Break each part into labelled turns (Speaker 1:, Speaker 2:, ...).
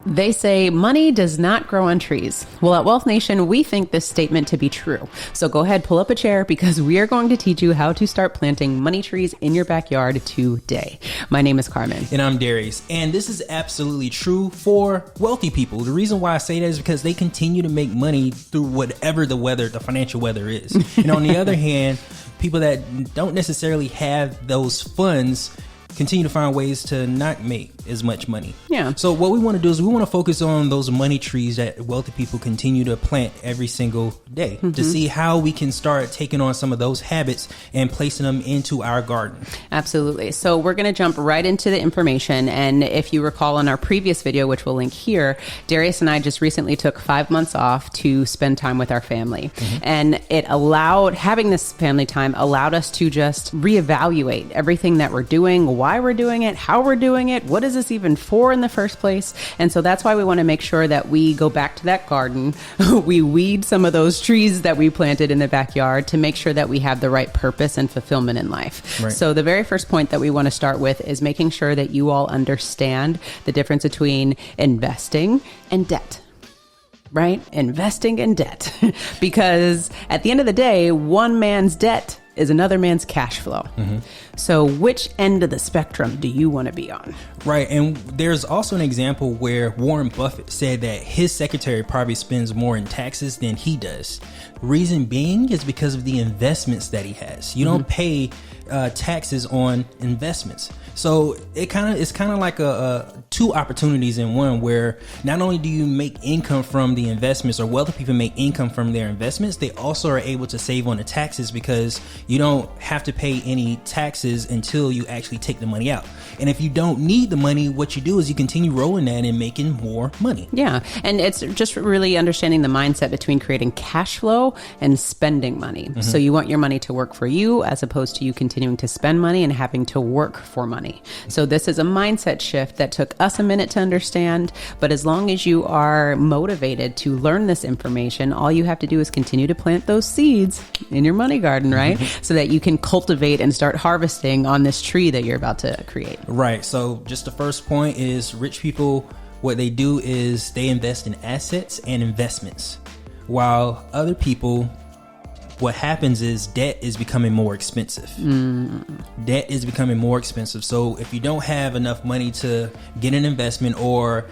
Speaker 1: They say money does not grow on trees. Well, at Wealth Nation, we think this statement to be true. So go ahead, pull up a chair because we are going to teach you how to start planting money trees in your backyard today. My name is Carmen.
Speaker 2: And I'm Darius. And this is absolutely true for wealthy people. The reason why I say that is because they continue to make money through whatever the financial weather is. And on the other hand, people that don't necessarily have those funds continue to find ways to not make as much money.
Speaker 1: Yeah.
Speaker 2: So what we want to do is we want to focus on those money trees that wealthy people continue to plant every single day to see how we can start taking on some of those habits and placing them into our garden.
Speaker 1: Absolutely. So we're going to jump right into the information. And if you recall in our previous video, which we'll link here, Darius and I just recently took 5 months off to spend time with our family. And having this family time allowed us to just reevaluate everything that we're doing, why we're doing it, how we're doing it, what is this even for in the first place? And so that's why we want to make sure that we go back to that garden, we weed some of those trees that we planted in the backyard to make sure that we have the right purpose and fulfillment in life. Right. So the very first point that we want to start with is making sure that you all understand the difference between investing and debt. Right? Investing and debt. Because at the end of the day, one man's debt is another man's cash flow. So which end of the spectrum do you want to be on?
Speaker 2: Right. And there's also an example where Warren Buffett said that his secretary probably spends more in taxes than he does. Reason being is because of the investments that he has. You don't pay taxes on investments. So it's kind of like a two opportunities in one, where not only do you make income from the investments, or wealthy people make income from their investments, they also are able to save on the taxes because you don't have to pay any taxes until you actually take the money out. And if you don't need the money, what you do is you continue rolling that and making more money.
Speaker 1: Yeah. And it's just really understanding the mindset between creating cash flow and spending money. So you want your money to work for you as opposed to you continuing to spend money and having to work for money. So this is a mindset shift that took us a minute to understand. But as long as you are motivated to learn this information, all you have to do is continue to plant those seeds in your money garden, right? So that you can cultivate and start harvesting on this tree that you're about to create.
Speaker 2: Right. So just the first point is rich people, what they do is they invest in assets and investments, while other people, what happens is debt is becoming more expensive. Debt is becoming more expensive. So if you don't have enough money to get an investment or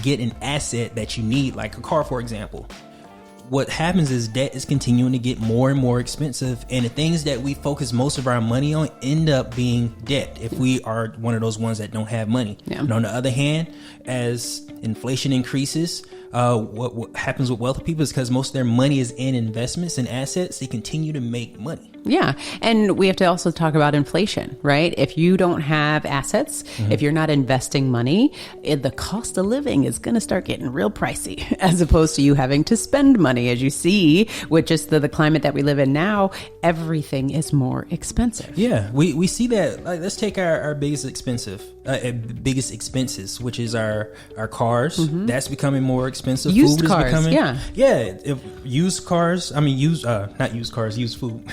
Speaker 2: get an asset that you need, like a car, for example, what happens is debt is continuing to get more and more expensive, and the things that we focus most of our money on end up being debt if we are one of those ones that don't have money. And on the other hand, as inflation increases, what happens with wealthy people is because most of their money is in investments and assets, they continue to make money.
Speaker 1: Yeah. And we have to also talk about inflation, right? If you don't have assets, if you're not investing money, the cost of living is going to start getting real pricey, as opposed to you having to spend money. As you see, with just the climate that we live in now, everything is more expensive.
Speaker 2: Yeah, we see that. Like, let's take our biggest expenses, which is our cars. That's becoming more expensive.
Speaker 1: Used
Speaker 2: food
Speaker 1: cars,
Speaker 2: is becoming,
Speaker 1: yeah.
Speaker 2: Used cars. I mean, not used cars, used food.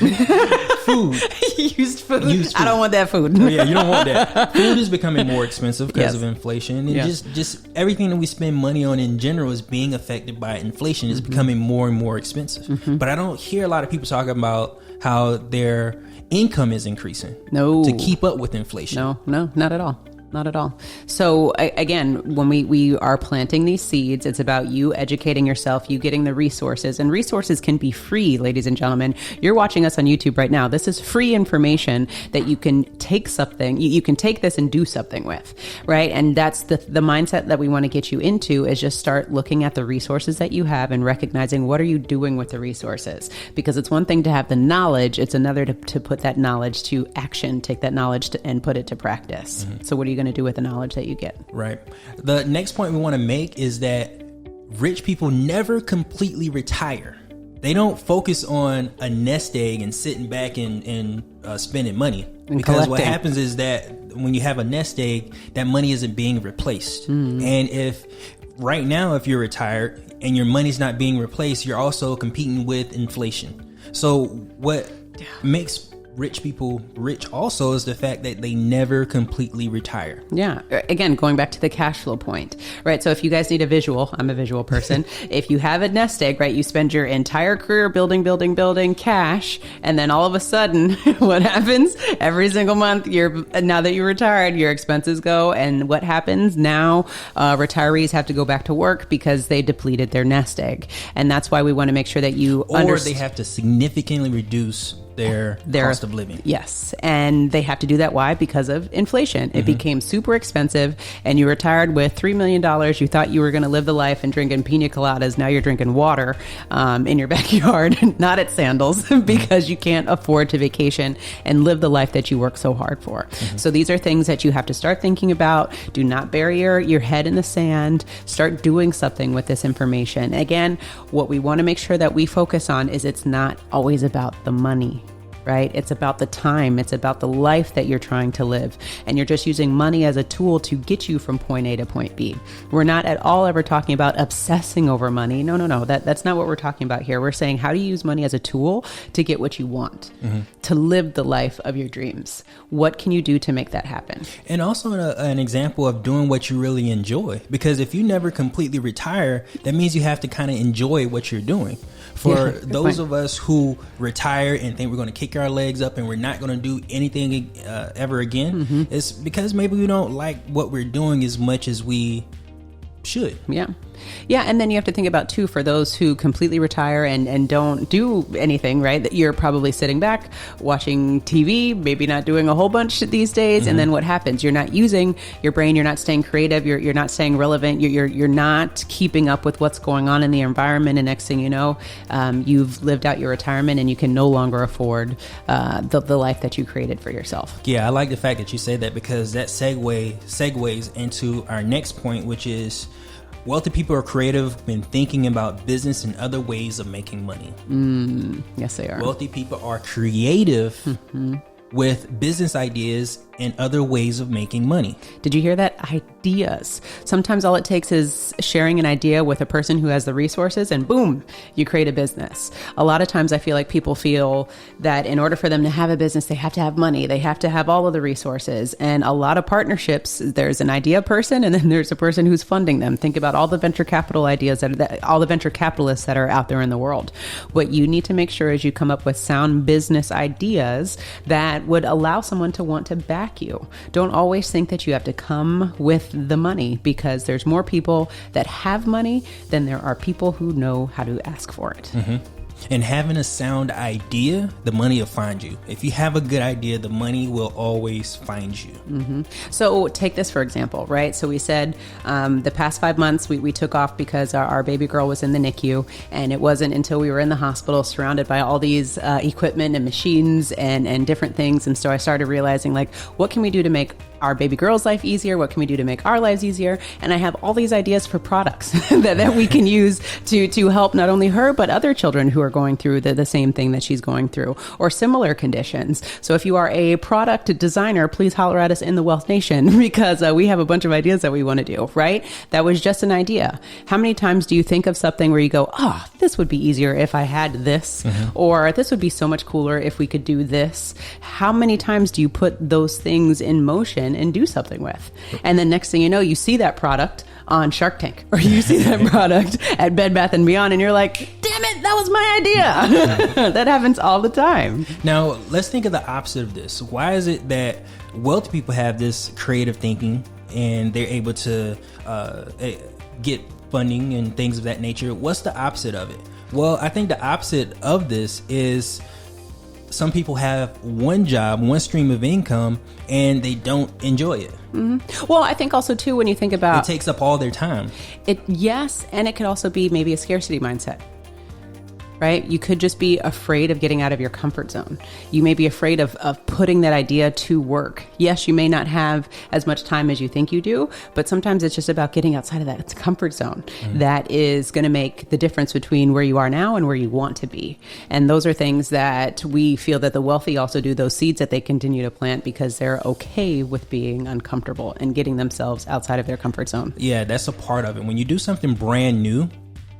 Speaker 2: Food.
Speaker 1: Used food. I don't want that food.
Speaker 2: Oh, yeah, you don't want that. Food is becoming more expensive because of inflation, and just everything that we spend money on in general is being affected by inflation. Is becoming more and more expensive. But I don't hear a lot of people talking about how their income is increasing. To keep up with inflation.
Speaker 1: No, not at all. Not at all. So again, when we are planting these seeds, it's about you educating yourself, you getting the resources, and resources can be free, ladies and gentlemen. You're watching us on YouTube right now. This is free information that you can take something, you can take this and do something with, right? And that's the mindset that we want to get you into, is just start looking at the resources that you have and recognizing what are you doing with the resources. Because it's one thing to have the knowledge, it's another to put that knowledge to action, take that knowledge and put it to practice. So what are you going to do with the knowledge that you get?
Speaker 2: Right. The next point we want to make is that rich people never completely retire. They don't focus on a nest egg and sitting back and spending money.
Speaker 1: And
Speaker 2: because
Speaker 1: collecting.
Speaker 2: what happens is that when you have a nest egg, that money isn't being replaced. And if right now, if you're retired and your money's not being replaced, you're also competing with inflation. So what makes rich people rich also is the fact that they never completely retire.
Speaker 1: Yeah. Again, going back to the cash flow point, right? So if you guys need a visual, I'm a visual person. If you have a nest egg, right, you spend your entire career building cash. And then all of a sudden, what happens? Every single month, now that you're retired, your expenses go. And what happens now? Retirees have to go back to work because they depleted their nest egg. And that's why we want to make sure that you
Speaker 2: they have to significantly reduce their cost of living.
Speaker 1: Yes. And they have to do that. Why? Because of inflation. It became super expensive and you retired with $3 million. You thought you were going to live the life and drinking pina coladas. Now you're drinking water in your backyard, not at Sandals, because you can't afford to vacation and live the life that you work so hard for. So these are things that you have to start thinking about. Do not bury your head in the sand. Start doing something with this information. Again, what we want to make sure that we focus on is it's not always about the money. Right? It's about the time. It's about the life that you're trying to live. And you're just using money as a tool to get you from point A to point B. We're not at all ever talking about obsessing over money. No. That's not what we're talking about here. We're saying, how do you use money as a tool to get what you want, to live the life of your dreams? What can you do to make that happen?
Speaker 2: And also an example of doing what you really enjoy. Because if you never completely retire, that means you have to kind of enjoy what you're doing. For those of us who retire and think we're going to kick our legs up and we're not going to do anything ever again, it's because maybe we don't like what we're doing as much as we should. Yeah. And then you have to think about too, for those who completely retire and don't do anything, right? That you're probably sitting back watching TV, maybe not doing a whole bunch these days. And then what happens? You're not using your brain. You're not staying creative. You're not staying relevant. You're not keeping up with what's going on in the environment. And next thing you know, you've lived out your retirement and you can no longer afford the life that you created for yourself. Yeah. I like the fact that you say that because that segues into our next point, which is wealthy people are creative when thinking about business and other ways of making money.
Speaker 1: Yes, they are.
Speaker 2: Wealthy people are creative with business ideas and other ways of making money.
Speaker 1: Did you hear that? Ideas. Sometimes all it takes is sharing an idea with a person who has the resources and boom, you create a business. A lot of times I feel like people feel that in order for them to have a business, they have to have money. They have to have all of the resources. And a lot of partnerships, there's an idea person and then there's a person who's funding them. Think about all the venture capital ideas all the venture capitalists that are out there in the world. What you need to make sure is you come up with sound business ideas that would allow someone to want to back you. Don't always think that you have to come with the money because there's more people that have money than there are people who know how to ask for it.
Speaker 2: And having a sound idea, the money will find you. If you have a good idea, the money will always find you.
Speaker 1: So take this for example, right? So we said the past 5 months we took off because our baby girl was in the NICU, and it wasn't until we were in the hospital surrounded by all these equipment and machines and different things. And so I started realizing, like, what can we do to make our baby girl's life easier? What can we do to make our lives easier? And I have all these ideas for products that we can use to help not only her, but other children who are going through the same thing that she's going through or similar conditions. So if you are a product designer, please holler at us in the Wealth Nation because we have a bunch of ideas that we want to do, right? That was just an idea. How many times do you think of something where you go, this would be easier if I had this, or this would be so much cooler if we could do this? How many times do you put those things in motion and do something with? And then next thing you know, you see that product on Shark Tank, or you see that product at Bed Bath & Beyond, and you're like, damn it, that was my idea. That happens all the time.
Speaker 2: Now, let's think of the opposite of this. Why is it that wealthy people have this creative thinking and they're able to get funding and things of that nature? What's the opposite of it? Well, I think the opposite of this is some people have one job, one stream of income, and they don't enjoy it.
Speaker 1: Well, I think also too, when you think about
Speaker 2: it takes up all their time.
Speaker 1: Yes, and it could also be maybe a scarcity mindset. Right? You could just be afraid of getting out of your comfort zone. You may be afraid of putting that idea to work. Yes, you may not have as much time as you think you do, but sometimes it's just about getting outside of that comfort zone. That is going to make the difference between where you are now and where you want to be. And those are things that we feel that the wealthy also do, those seeds that they continue to plant because they're okay with being uncomfortable and getting themselves outside of their comfort zone.
Speaker 2: Yeah, that's a part of it. When you do something brand new,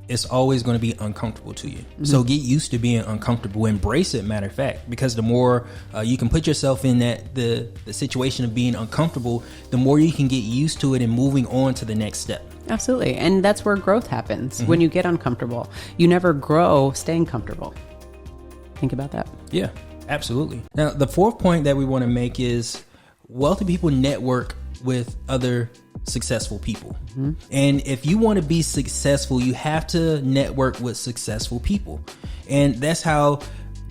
Speaker 2: it's always going to be uncomfortable to you. So get used to being uncomfortable. Embrace it, matter of fact, because the more you can put yourself in the situation of being uncomfortable, the more you can get used to it and moving on to the next step.
Speaker 1: Absolutely. And that's where growth happens, when you get uncomfortable. You never grow staying comfortable. Think about that.
Speaker 2: Yeah, absolutely. Now, the fourth point that we want to make is wealthy people network with other successful people. And if you want to be successful, you have to network with successful people. And that's how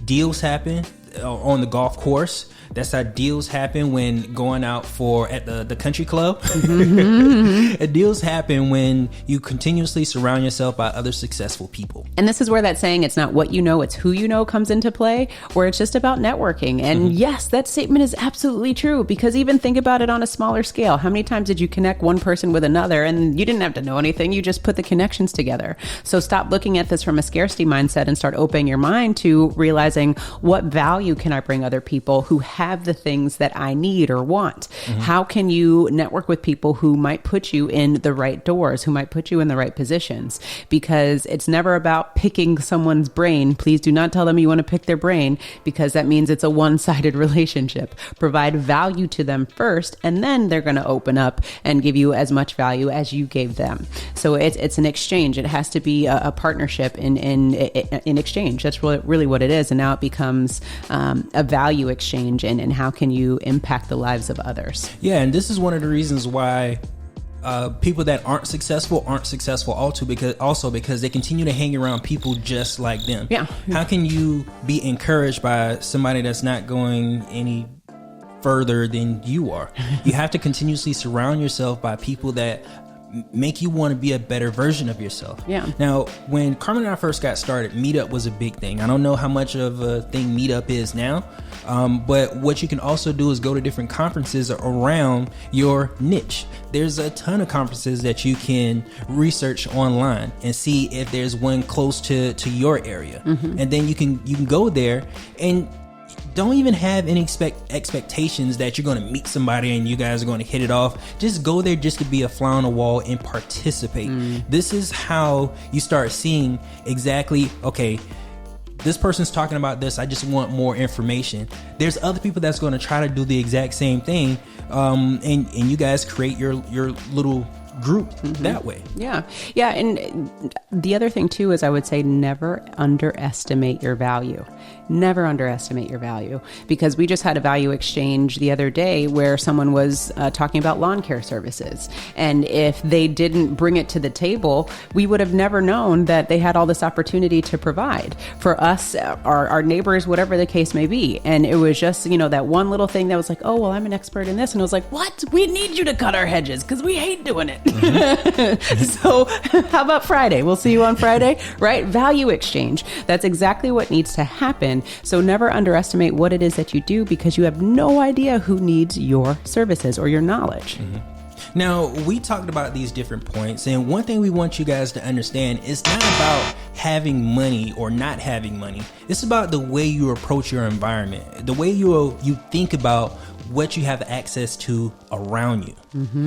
Speaker 2: deals happen on the golf course. That's how deals happen when going out at the country club. Deals happen when you continuously surround yourself by other successful people.
Speaker 1: And this is where that saying, it's not what you know, it's who you know, comes into play, where it's just about networking. And yes, that statement is absolutely true, because even think about it on a smaller scale. How many times did you connect one person with another and you didn't have to know anything? You just put the connections together. So stop looking at this from a scarcity mindset and start opening your mind to realizing, what value can I bring other people who have the things that I need or want? How can you network with people who might put you in the right doors, who might put you in the right positions? Because it's never about picking someone's brain. Please do not tell them you want to pick their brain, because that means it's a one-sided relationship. Provide value to them first, and then they're going to open up and give you as much value as you gave them. So it's an exchange. It has to be a partnership in exchange. That's really what it is. And now it becomes a value exchange, and how can you impact the lives of others?
Speaker 2: Yeah, and this is one of the reasons why people that aren't successful also because they continue to hang around people just like them.
Speaker 1: Yeah.
Speaker 2: How can you be encouraged by somebody that's not going any further than you are? You have to continuously surround yourself by people that make you want to be a better version of yourself.
Speaker 1: Yeah.
Speaker 2: Now, when Carmen and I first got started, Meetup was a big thing. I don't know how much of a thing Meetup is now, but what you can also do is go to different conferences around your niche. There's a ton of conferences that you can research online and see if there's one close to your area. And then you can go there and don't even have any expectations that you're going to meet somebody and you guys are going to hit it off. Just go there just to be a fly on the wall and participate. This is how you start seeing exactly, okay, this person's talking about this. I just want more information. There's other people that's going to try to do the exact same thing. And you guys create your little group that way.
Speaker 1: Yeah. And the other thing too is, I would say, never underestimate your value. Never underestimate your value, because we just had a value exchange the other day where someone was talking about lawn care services. And if they didn't bring it to the table, we would have never known that they had all this opportunity to provide for us, our neighbors, whatever the case may be. And it was just, that one little thing that was like, oh, well, I'm an expert in this. And it was like, what? We need you to cut our hedges because we hate doing it. So how about Friday? We'll see you on Friday, right? Value exchange. That's exactly what needs to happen. So never underestimate what it is that you do, because you have no idea who needs your services or your knowledge.
Speaker 2: Now, we talked about these different points, and one thing we want you guys to understand is not about having money or not having money. It's about the way you approach your environment, the way you think about what you have access to around you.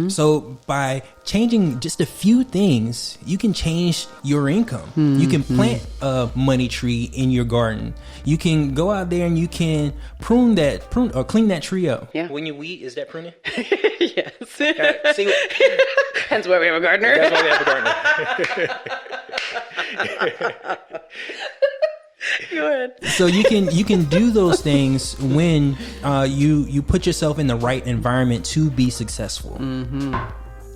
Speaker 2: So by changing just a few things, you can change your income. You can plant a money tree in your garden. You can go out there and you can prune or clean that tree up.
Speaker 1: Yeah.
Speaker 2: When you weed, is that pruning?
Speaker 1: Yes.
Speaker 2: See,
Speaker 1: Hence why we have a gardener.
Speaker 2: that's why we have a gardener.
Speaker 1: Go ahead.
Speaker 2: So you can do those things when you put yourself in the right environment to be successful.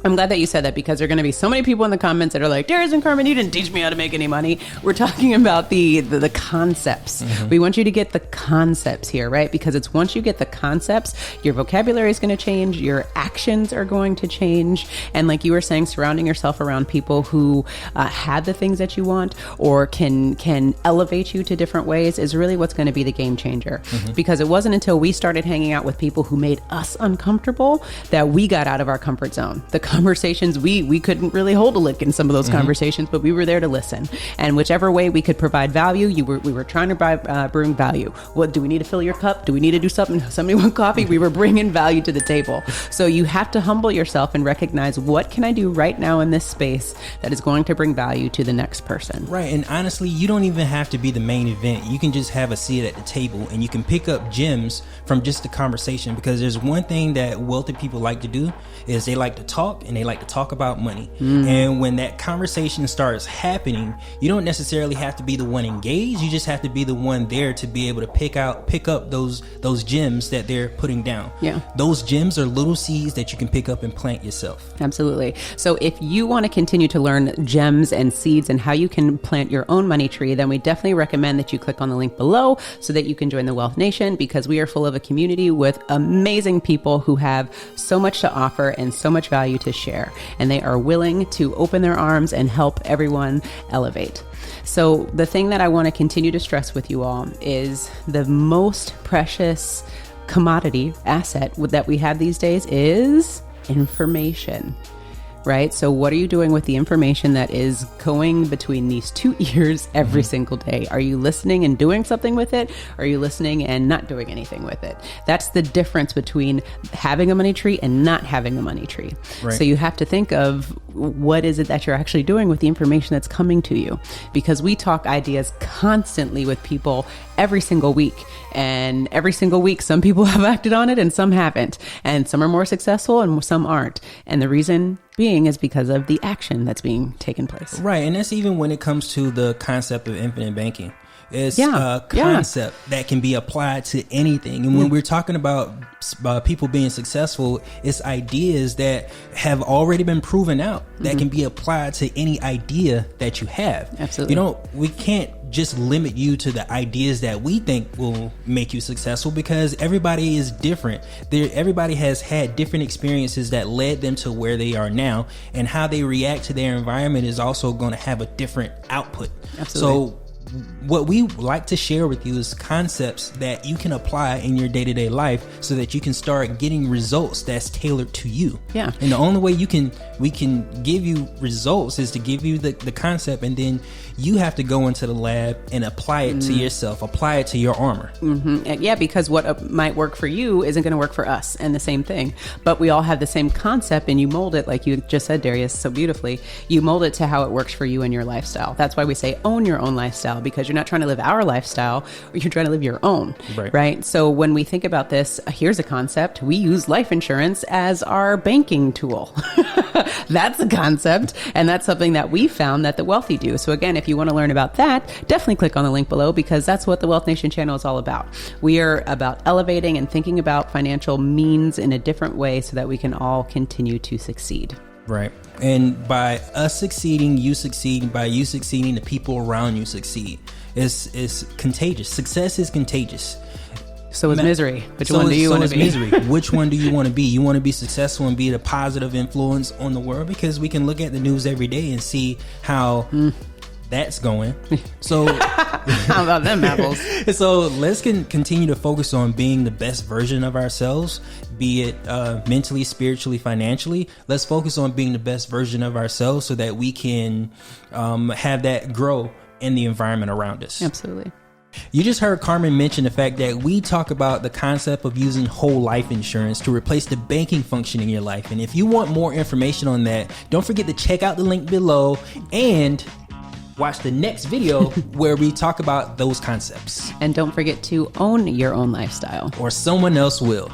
Speaker 1: I'm glad that you said that, because there are going to be so many people in the comments that are like, Darius and Carmen, you didn't teach me how to make any money. We're talking about the concepts. We want you to get the concepts here, right? Because it's once you get the concepts, your vocabulary is going to change, your actions are going to change. And like you were saying, surrounding yourself around people who have the things that you want or can elevate you to different ways is really what's going to be the game changer. Because it wasn't until we started hanging out with people who made us uncomfortable that we got out of our comfort zone. The conversations. We couldn't really hold a lick in some of those conversations, but we were there to listen. And whichever way we could provide value, we were trying to bring value. What do we need to fill your cup? Do we need to do something? Somebody want coffee? We were bringing value to the table. So you have to humble yourself and recognize, what can I do right now in this space that is going to bring value to the next person?
Speaker 2: Right. And honestly, you don't even have to be the main event. You can just have a seat at the table, and you can pick up gems from just the conversation, because there's one thing that wealthy people like to do is they like to talk, and they like to talk about money. And when that conversation starts happening, you don't necessarily have to be the one engaged. You just have to be the one there to be able to pick up those gems that they're putting down.
Speaker 1: Yeah.
Speaker 2: Those gems are little seeds that you can pick up and plant yourself.
Speaker 1: Absolutely. So if you want to continue to learn gems and seeds and how you can plant your own money tree, then we definitely recommend that you click on the link below so that you can join the Wealth Nation, because we are full of a community with amazing people who have so much to offer and so much value to share. And they are willing to open their arms and help everyone elevate. So the thing that I want to continue to stress with you all is the most precious commodity asset that we have these days is information. Right? So what are you doing with the information that is going between these two ears every single day? Are you listening and doing something with it? Or are you listening and not doing anything with it? That's the difference between having a money tree and not having a money tree. Right. So you have to think of, what is it that you're actually doing with the information that's coming to you? Because we talk ideas constantly with people every single week. And every single week, some people have acted on it and some haven't. And some are more successful and some aren't. And the reason being is because of the action that's being taken place.
Speaker 2: Right. And that's even when it comes to the concept of infinite banking. It's a concept that can be applied to anything. And when we're talking about people being successful, it's ideas that have already been proven out that can be applied to any idea that you have.
Speaker 1: Absolutely.
Speaker 2: We can't just limit you to the ideas that we think will make you successful, because everybody is different. Everybody has had different experiences that led them to where they are now, and how they react to their environment is also going to have a different output.
Speaker 1: Absolutely.
Speaker 2: So what we like to share with you is concepts that you can apply in your day-to-day life so that you can start getting results that's tailored to you.
Speaker 1: Yeah.
Speaker 2: And the only way we can give you results is to give you the concept, and then you have to go into the lab and apply it to yourself, apply it to your armor.
Speaker 1: Yeah, because what might work for you isn't going to work for us, and the same thing. But we all have the same concept, and you mold it, like you just said, Darius, so beautifully. You mold it to how it works for you and your lifestyle. That's why we say own your own lifestyle, because you're not trying to live our lifestyle, or you're trying to live your own. Right? So when we think about this, here's a concept. We use life insurance as our banking tool. That's a concept, and that's something that we found that the wealthy do. So again, if you want to learn about that, definitely click on the link below, because that's what the Wealth Nation channel is all about. We are about elevating and thinking about financial means in a different way so that we can all continue to succeed.
Speaker 2: Right. And by us succeeding, you succeed. By you succeeding, the people around you succeed. It's contagious. Success is contagious.
Speaker 1: So is misery. Which one do you want to be?
Speaker 2: Misery. Which one do you want to be? You want to be successful and be the positive influence on the world, because we can look at the news every day and see how that's going. So
Speaker 1: how about them apples?
Speaker 2: So let's continue to focus on being the best version of ourselves, be it mentally, spiritually, financially. Let's focus on being the best version of ourselves so that we can have that grow in the environment around us.
Speaker 1: Absolutely.
Speaker 2: You just heard Carmen mention the fact that we talk about the concept of using whole life insurance to replace the banking function in your life. And if you want more information on that, don't forget to check out the link below and watch the next video where we talk about those concepts.
Speaker 1: And don't forget to own your own lifestyle,
Speaker 2: or someone else will.